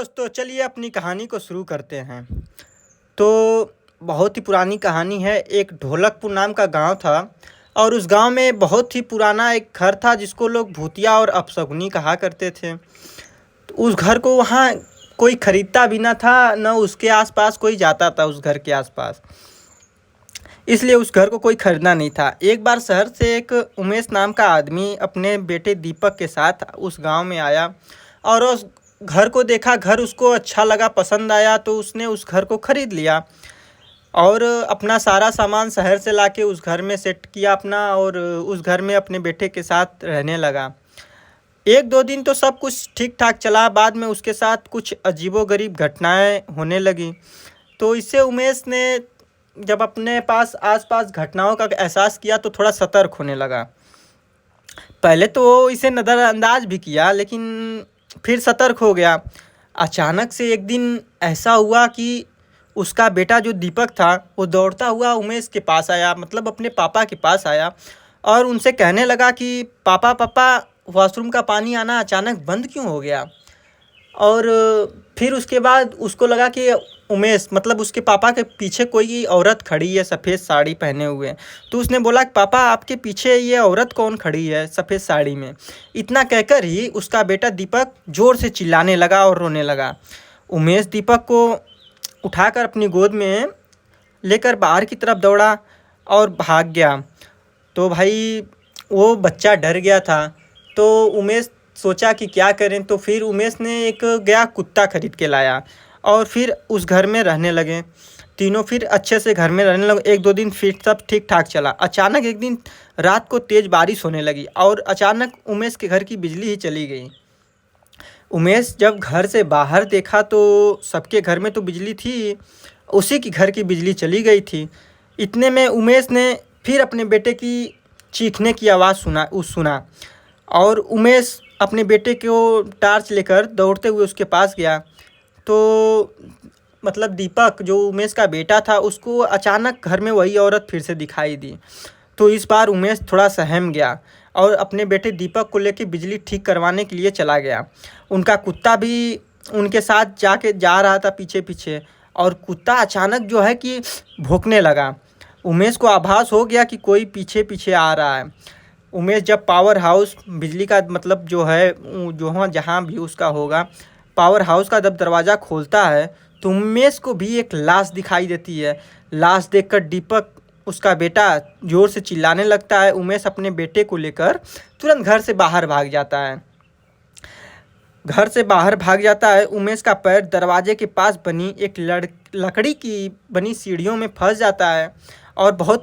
दोस्तों, चलिए अपनी कहानी को शुरू करते हैं। तो बहुत ही पुरानी कहानी है। एक ढोलकपुर नाम का गांव था और उस गांव में बहुत ही पुराना एक घर था जिसको लोग भूतिया और अपशगुनी कहा करते थे। तो उस घर को वहाँ कोई खरीदता भी ना था, न उसके आसपास कोई जाता था उस घर के आसपास। इसलिए उस घर को कोई खरीदना नहीं था। एक बार शहर से एक उमेश नाम का आदमी अपने बेटे दीपक के साथ उस गांव में आया और उस घर को देखा। घर उसको अच्छा लगा, पसंद आया, तो उसने उस घर को खरीद लिया और अपना सारा सामान शहर से लाके उस घर में सेट किया अपना, और उस घर में अपने बेटे के साथ रहने लगा। एक दो दिन तो सब कुछ ठीक ठाक चला। बाद में उसके साथ कुछ अजीबोगरीब घटनाएं होने लगी। तो इससे उमेश ने जब अपने पास आसपास घटनाओं का एहसास किया तो थोड़ा सतर्क होने लगा। पहले तो वो इसे नज़रअंदाज भी किया, लेकिन फिर सतर्क हो गया। अचानक से एक दिन ऐसा हुआ कि उसका बेटा जो दीपक था वो दौड़ता हुआ उमेश के पास आया, मतलब अपने पापा के पास आया और उनसे कहने लगा कि पापा पापा, वॉशरूम का पानी आना अचानक बंद क्यों हो गया। और फिर उसके बाद उसको लगा कि उमेश मतलब उसके पापा के पीछे कोई औरत खड़ी है सफ़ेद साड़ी पहने हुए। तो उसने बोला कि पापा, आपके पीछे ये औरत कौन खड़ी है सफ़ेद साड़ी में। इतना कहकर ही उसका बेटा दीपक ज़ोर से चिल्लाने लगा और रोने लगा। उमेश दीपक को उठाकर अपनी गोद में लेकर बाहर की तरफ दौड़ा और भाग गया। तो भाई वो बच्चा डर गया था। तो उमेश सोचा कि क्या करें, तो फिर उमेश ने एक गया कुत्ता खरीद के लाया और फिर उस घर में रहने लगे। तीनों फिर अच्छे से घर में रहने लगे। एक दो दिन फिर सब ठीक ठाक चला। अचानक एक दिन रात को तेज़ बारिश होने लगी और अचानक उमेश के घर की बिजली ही चली गई। उमेश जब घर से बाहर देखा तो सबके घर में तो बिजली थी, उसी की घर की बिजली चली गई थी। इतने में उमेश ने फिर अपने बेटे की चीखने की आवाज़ सुना और उमेश अपने बेटे को टार्च लेकर दौड़ते हुए उसके पास गया। तो मतलब दीपक जो उमेश का बेटा था, उसको अचानक घर में वही औरत फिर से दिखाई दी। तो इस बार उमेश थोड़ा सहम गया और अपने बेटे दीपक को लेकर बिजली ठीक करवाने के लिए चला गया। उनका कुत्ता भी उनके साथ जा रहा था पीछे पीछे, और कुत्ता अचानक जो है कि भौंकने लगा। उमेश को आभास हो गया कि कोई पीछे पीछे आ रहा है। उमेश जब पावर हाउस बिजली का मतलब जो है जो जहाँ भी उसका होगा पावर हाउस का जब दरवाज़ा खोलता है तो उमेश को भी एक लाश दिखाई देती है। लाश देखकर दीपक उसका बेटा ज़ोर से चिल्लाने लगता है। उमेश अपने बेटे को लेकर तुरंत घर से बाहर भाग जाता है। उमेश का पैर दरवाजे के पास बनी एक लकड़ी की बनी सीढ़ियों में फंस जाता है और बहुत